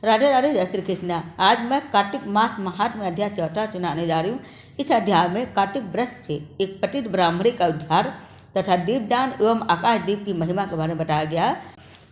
राधे राधे जय श्री कृष्णा। आज मैं कार्तिक मास महात्म्य अध्याय चौथा सुनाने जा रही हूँ। इस अध्याय में कार्तिक व्रत से एक पतित ब्राह्मणी का उद्धार तथा दीपदान एवं आकाश दीप की महिमा के बारे में बताया गया है।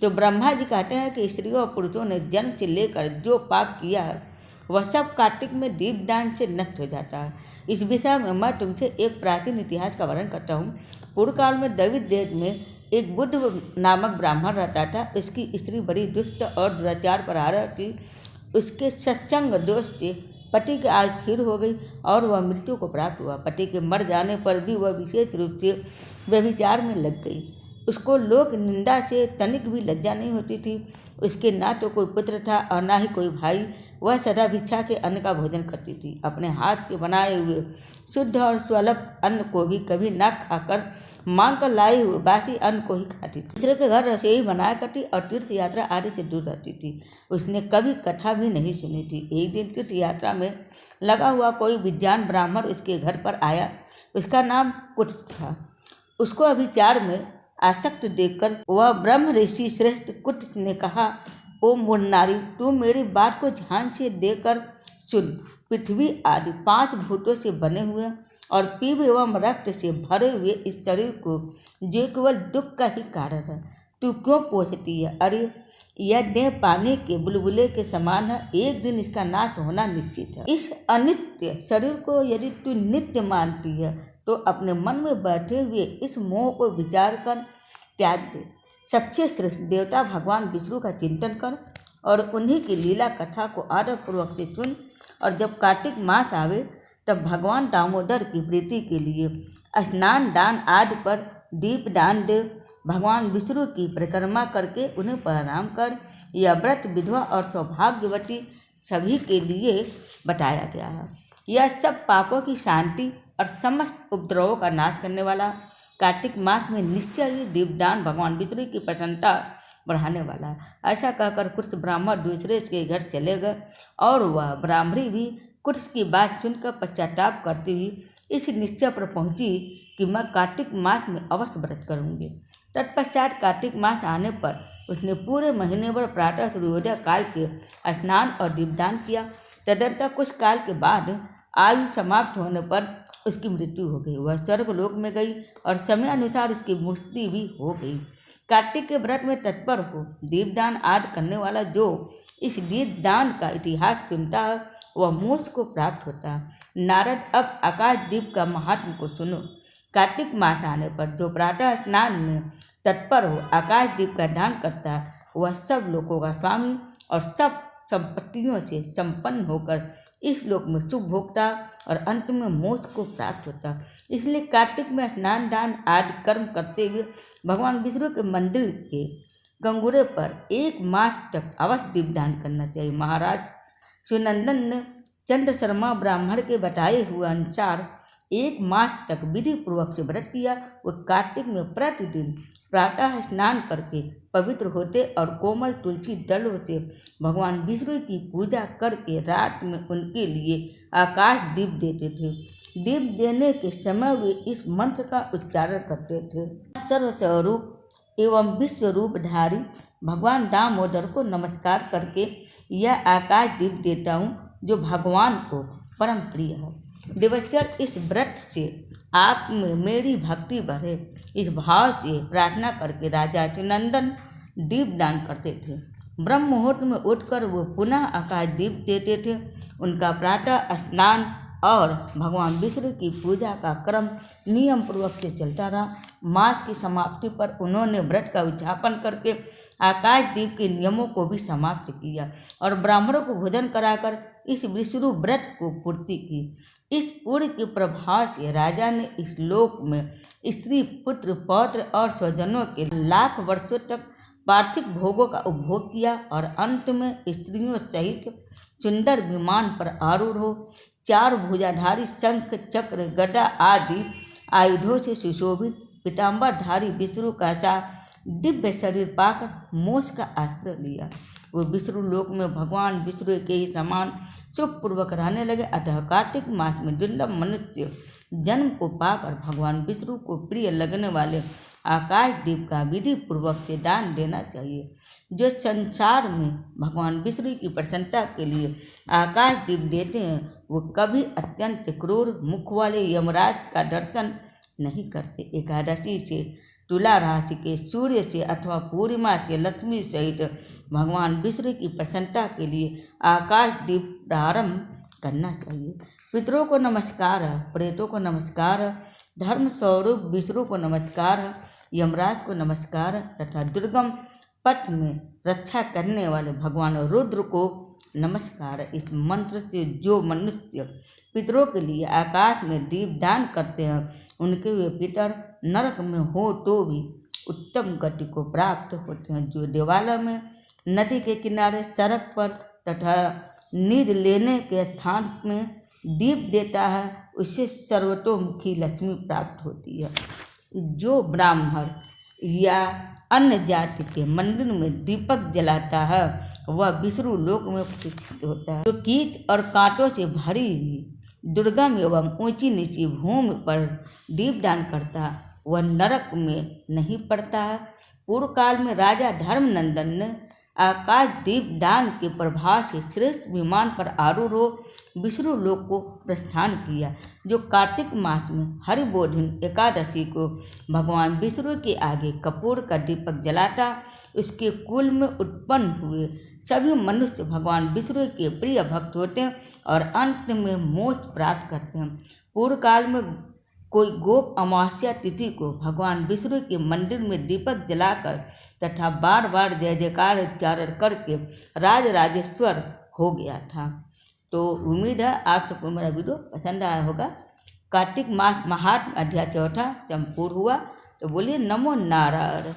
तो ब्रह्मा जी कहते हैं कि स्त्रियों और पुरुषों ने जन्म से लेकर जो पाप किया है वह सब कार्तिक में दीपदान से नष्ट हो जाता है। इस विषय में मैं तुमसे एक प्राचीन इतिहास का वर्णन करता हूँ। पूर्व काल में द्रविड़ देश में एक बुद्ध नामक ब्राह्मण रहता था। उसकी स्त्री बड़ी दुष्ट और दुराचार पर आ रही थी। उसके सत्संग दोष से पति की आयु स्थिर हो गई और वह मृत्यु को प्राप्त हुआ। पति के मर जाने पर भी वह विशेष रूप से व्यभिचार में लग गई। उसको लोक निंदा से तनिक भी लज्जा नहीं होती थी। उसके ना तो कोई पुत्र था और ना ही कोई भाई। वह सदा भिक्षा के अन्न का भोजन करती थी। अपने हाथ से बनाए हुए शुद्ध और सुलभ अन्न को भी कभी न खाकर मांग कर लाए हुए बासी अन्न को ही खाती थी। दूसरे के घर रसोई बनाया करती और तीर्थ यात्रा आदि से दूर रहती थी। उसने कभी कथा भी नहीं सुनी थी। एक दिन तीर्थ यात्रा में लगा हुआ कोई विद्वान ब्राह्मण उसके घर पर आया। उसका नाम कुत्स था। उसको अभिचार में आसक्त देखकर वह ब्रह्म ऋषि श्रेष्ठ कुत्स ने कहा, ओ मुन्नारी, तू मेरी बात को ध्यान से देकर सुन। पृथ्वी आदि 5 भूतों से बने हुए और पीप एवं रक्त से भरे हुए इस शरीर को जो केवल दुख का ही कारण है, तू क्यों पोषती है? अरे यह देह पानी के बुलबुले के समान है। एक दिन इसका नाश होना निश्चित है। इस अनित्य शरीर को यदि तू नित्य मानती है तो अपने मन में बैठे हुए इस मोह को विचार कर त्याग दे। सबसे श्रेष्ठ देवता भगवान विष्णु का चिंतन कर और उन्हीं की लीला कथा को आदरपूर्वक से सुन। और जब कार्तिक मास आवे तब भगवान दामोदर की प्रीति के लिए स्नान दान आदि पर दीप दान दे। भगवान विष्णु की परिक्रमा करके उन्हें प्रणाम कर। यह व्रत विधवा और सौभाग्यवती सभी के लिए बताया गया है। यह सब पापों की शांति और समस्त उपद्रवों का नाश करने वाला कार्तिक मास में निश्चय ही दीपदान भगवान विष्णु की प्रसन्नता बढ़ाने वाला है। ऐसा कहकर कुछ ब्राह्मण दूसरे के घर चले गए और वह ब्राह्मणी भी कुछ की बात सुनकर पश्चाताप करती हुई इस निश्चय पर पहुंची कि मैं कार्तिक मास में अवश्य व्रत करूंगी। तत्पश्चात कार्तिक मास आने पर उसने पूरे महीने भर प्रातः सूर्योदय काल से स्नान और दीपदान किया। तदंतर कुछ काल के बाद आयु समाप्त होने पर उसकी मृत्यु हो गई। वह स्वर्गलोक में गई और समय अनुसार उसकी मुक्ति भी हो गई। कार्तिक के व्रत में तत्पर हो दीपदान आदि करने वाला जो इस दीपदान का इतिहास सुनता है वह मोक्ष को प्राप्त होता है। नारद, अब आकाश दीप का महात्म को सुनो। कार्तिक मास आने पर जो प्रातः स्नान में तत्पर हो आकाश दीप का दान करता है वह सब लोगों का स्वामी और सब संपत्तियों से संपन्न होकर इस लोक में सुख भोगता और अंत में मोक्ष को प्राप्त होता। इसलिए कार्तिक में स्नान दान आदि कर्म करते हुए भगवान विष्णु के मंदिर के गंगूरे पर 1 मास तक अवश्य दीपदान करना चाहिए। महाराज सुनंदन ने चंद्र शर्मा ब्राह्मण के बताए हुए अनुसार 1 मास तक विधि पूर्वक से व्रत किया। वह कार्तिक में प्रतिदिन प्रातः स्नान करके पवित्र होते और कोमल तुलसी दल से भगवान विष्णु की पूजा करके रात में उनके लिए आकाश दीप देते थे। दीप देने के समय वे इस मंत्र का उच्चारण करते थे, सर्वस्वरूप एवं विश्व रूपधारी भगवान दामोदर को नमस्कार करके यह आकाश दीप देता हूँ जो भगवान को परम प्रिय है। देवस्वर, इस व्रत से आप में मेरी भक्ति बढ़े, इस भाव से प्रार्थना करके राजा सुनंदन दीपदान करते थे। ब्रह्म मुहूर्त में उठकर वो पुनः आकाश दीप देते थे। उनका प्रातः स्नान और भगवान विष्णु की पूजा का क्रम नियम पूर्वक से चलता रहा। मास की समाप्ति पर उन्होंने व्रत का उद्यापन करके आकाश दीप के नियमों को भी समाप्त किया और ब्राह्मणों को भोजन कराकर इस विष्णु व्रत को पूर्ति की। इस पुण्य के प्रभाव से राजा ने इस लोक में स्त्री, पुत्र, पौत्र और स्वजनों के लाख वर्षों तक पार्थिव भोगों का उपभोग किया और अंत में स्त्रियों सहित सुंदर विमान पर आरूढ़ हो 4 भुजाधारी शंख, चक्र, गदा आदि आयुधों से सुशोभित पीताम्बरधारी विष्णु का सा दिव्य शरीर पाकर मोक्ष का आश्रय लिया। वो विष्णु लोक में भगवान विष्णु के ही समान सुखपूर्वक रहने लगे। अतः कार्तिक मास में दुर्लभ मनुष्य जन्म को पाकर भगवान विष्णु को प्रिय लगने वाले आकाश दीप का विधि पूर्वक से दान देना चाहिए। जो संसार में भगवान विष्णु की प्रसन्नता के लिए आकाश दीप देते हैं वो कभी अत्यंत क्रूर मुख वाले यमराज का दर्शन नहीं करते। एकादशी से, तुला राशि के सूर्य से अथवा पूर्णिमा से लक्ष्मी सहित भगवान विष्णु की प्रसन्नता के लिए आकाश दीप प्रारंभ करना चाहिए। पितरों को नमस्कार, प्रेतों को नमस्कार, धर्म स्वरूप विष्णु को नमस्कार, यमराज को नमस्कार तथा दुर्गम पथ में रक्षा करने वाले भगवान रुद्र को नमस्कार। इस मंत्र से जो मनुष्य पितरों के लिए आकाश में दीप दान करते हैं उनके वे पितर नरक में हो तो भी उत्तम गति को प्राप्त होते हैं। जो देवालय में, नदी के किनारे, सड़क पर तथा नींद लेने के स्थान में दीप देता है उसे सर्वतोमुखी लक्ष्मी प्राप्त होती है। जो ब्राह्मण या अन्य जाति के मंदिर में दीपक जलाता है वह विष्णु लोक में प्रतिष्ठित होता है। जो कीट और कांटों से भरी दुर्गम एवं ऊंची नीची भूमि पर दीपदान करता है वह नरक में नहीं पड़ता है। पूर्व काल में राजा धर्मनंदन ने आकाश दीप दान के प्रभाव से श्रेष्ठ विमान पर आरूढ़ हो विष्णु लोक को प्रस्थान किया। जो कार्तिक मास में हरिबोधिन एकादशी को भगवान विष्णु के आगे कपूर का दीपक जलाता उसके कुल में उत्पन्न हुए सभी मनुष्य भगवान विष्णु के प्रिय भक्त होते हैं और अंत में मोक्ष प्राप्त करते हैं। पूर्व काल में कोई गोप अमावस्या तिथि को भगवान विष्णु के मंदिर में दीपक जलाकर तथा बार बार जय जयकार उच्चारण करके राजराजेश्वर हो गया था। तो उम्मीद है आप सबको मेरा वीडियो पसंद आया होगा। कार्तिक मास महात्म्य अध्याय 4 संपूर्ण हुआ। तो बोलिए नमो नारायण।